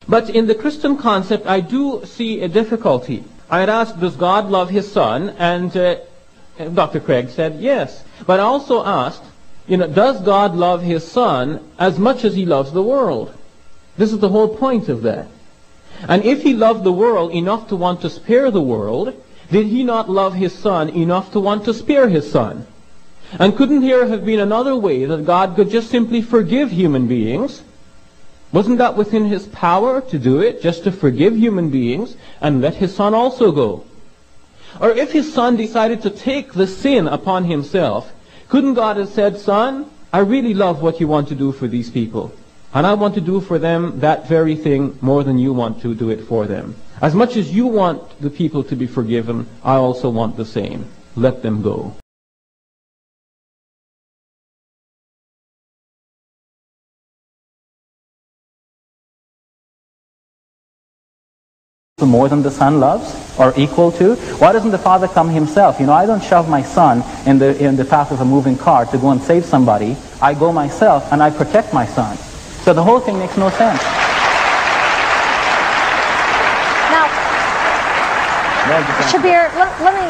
But in the Christian concept, I do see a difficulty. I had asked, does God love his Son? And Dr. Craig said yes. But I also asked, does God love his Son as much as he loves the world? This is the whole point of that. And if he loved the world enough to want to spare the world, did he not love his Son enough to want to spare his Son? And couldn't there have been another way that God could just simply forgive human beings? Wasn't that within his power to do it, just to forgive human beings and let his Son also go? Or if his Son decided to take the sin upon himself, couldn't God have said, Son, I really love what you want to do for these people, and I want to do for them that very thing more than you want to do it for them. As much as you want the people to be forgiven, I also want the same. Let them go. More than the Son loves, or equal to? Why doesn't the Father come himself? I don't shove my Son in the path of a moving car to go and save somebody. I go myself and I protect my Son. So the whole thing makes no sense. Now, Shabir, let me...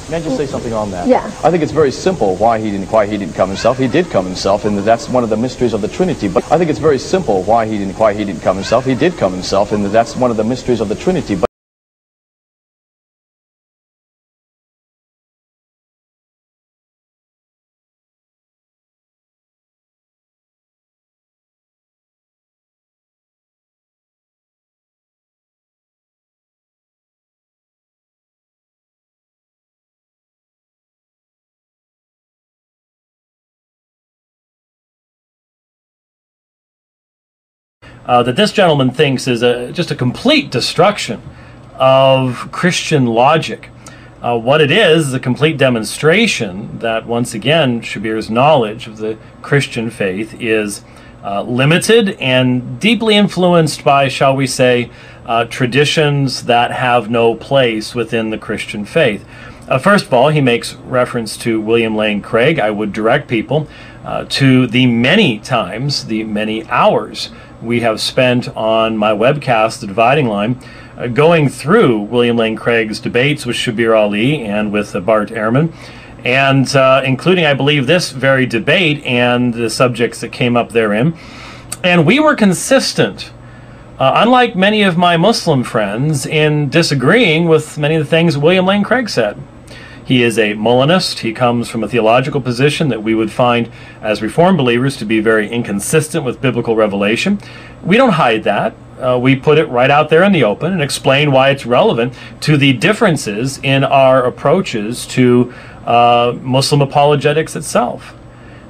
May I just say something on that? Yeah. I think it's very simple why he didn't come himself. He did come himself, and that's one of the mysteries of the Trinity. But I think it's very simple why he didn't come himself. He did come himself, and that's one of the mysteries of the Trinity. But that this gentleman thinks is just a complete destruction of Christian logic. What it is a complete demonstration that, once again, Shabir's knowledge of the Christian faith is limited and deeply influenced by, shall we say, traditions that have no place within the Christian faith. First of all, he makes reference to William Lane Craig. I would direct people to the many times, the many hours we have spent on my webcast, The Dividing Line, going through William Lane Craig's debates with Shabir Ali and with Bart Ehrman, and including, I believe, this very debate and the subjects that came up therein. And we were consistent, unlike many of my Muslim friends, in disagreeing with many of the things William Lane Craig said. He is a Molinist. He comes from a theological position that we would find as Reformed believers to be very inconsistent with biblical revelation. We don't hide that. We put it right out there in the open and explain why it's relevant to the differences in our approaches to Muslim apologetics itself.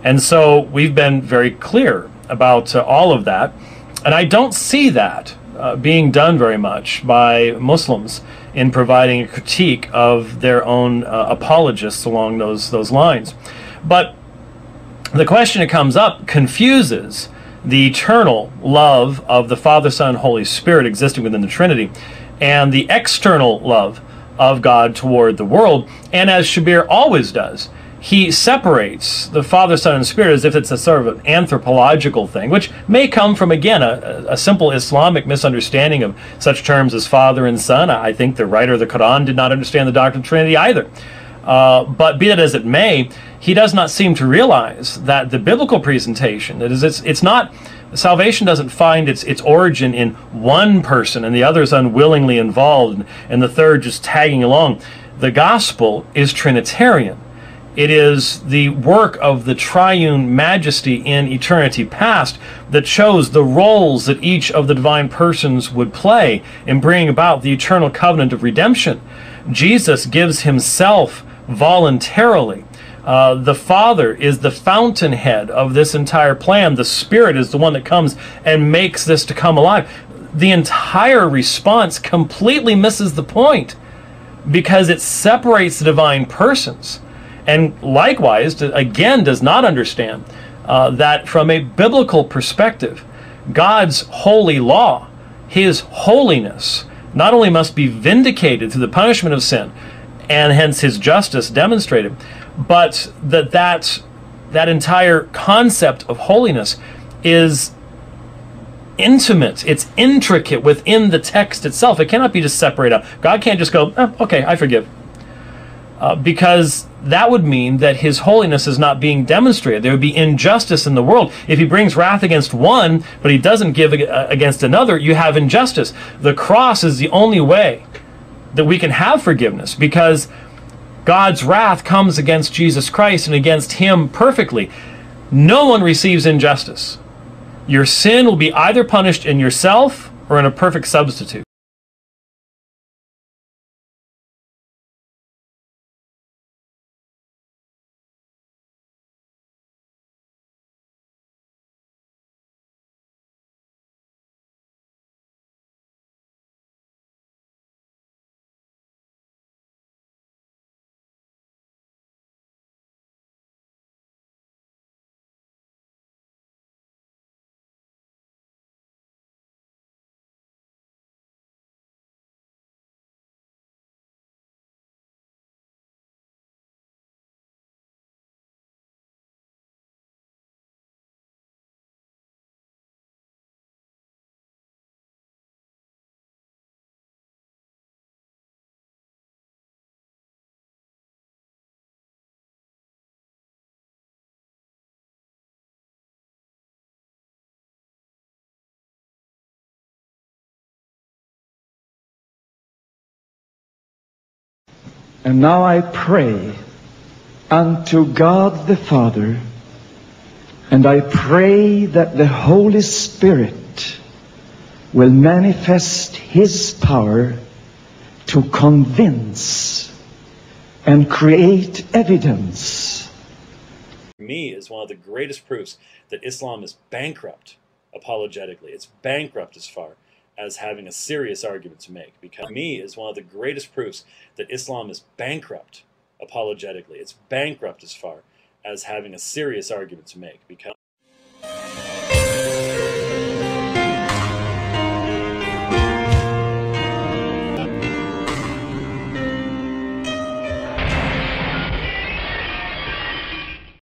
And so we've been very clear about all of that. And I don't see that being done very much by Muslims in providing a critique of their own apologists along those lines. But the question that comes up confuses the eternal love of the Father, Son, and Holy Spirit existing within the Trinity and the external love of God toward the world. And as Shabir always does, he separates the Father, Son, and Spirit as if it's a sort of an anthropological thing, which may come from, again, a simple Islamic misunderstanding of such terms as Father and Son. I think the writer of the Quran did not understand the doctrine of Trinity either. But be that as it may, he does not seem to realize that the biblical presentation, that is, it's not, salvation doesn't find its origin in one person and the others unwillingly involved and the third just tagging along. The gospel is Trinitarian. It is the work of the triune majesty in eternity past that chose the roles that each of the divine persons would play in bringing about the eternal covenant of redemption. Jesus gives himself voluntarily. The Father is the fountainhead of this entire plan. The Spirit is the one that comes and makes this to come alive. The entire response completely misses the point because it separates the divine persons. And likewise, again, does not understand that from a biblical perspective, God's holy law, his holiness, not only must be vindicated through the punishment of sin, and hence his justice demonstrated, but that entire concept of holiness is intimate, it's intricate within the text itself. It cannot be just separated out. God can't just go, okay, I forgive. Because that would mean that his holiness is not being demonstrated. There would be injustice in the world. If he brings wrath against one, but he doesn't give against another, you have injustice. The cross is the only way that we can have forgiveness, because God's wrath comes against Jesus Christ and against him perfectly. No one receives injustice. Your sin will be either punished in yourself or in a perfect substitute. And now I pray unto God the Father, and I pray that the Holy Spirit will manifest his power to convince and create evidence. For me, is one of the greatest proofs that Islam is bankrupt apologetically. It's bankrupt as far as having a serious argument to make. Because me is one of the greatest proofs that Islam is bankrupt apologetically. It's bankrupt as far as having a serious argument to make. Because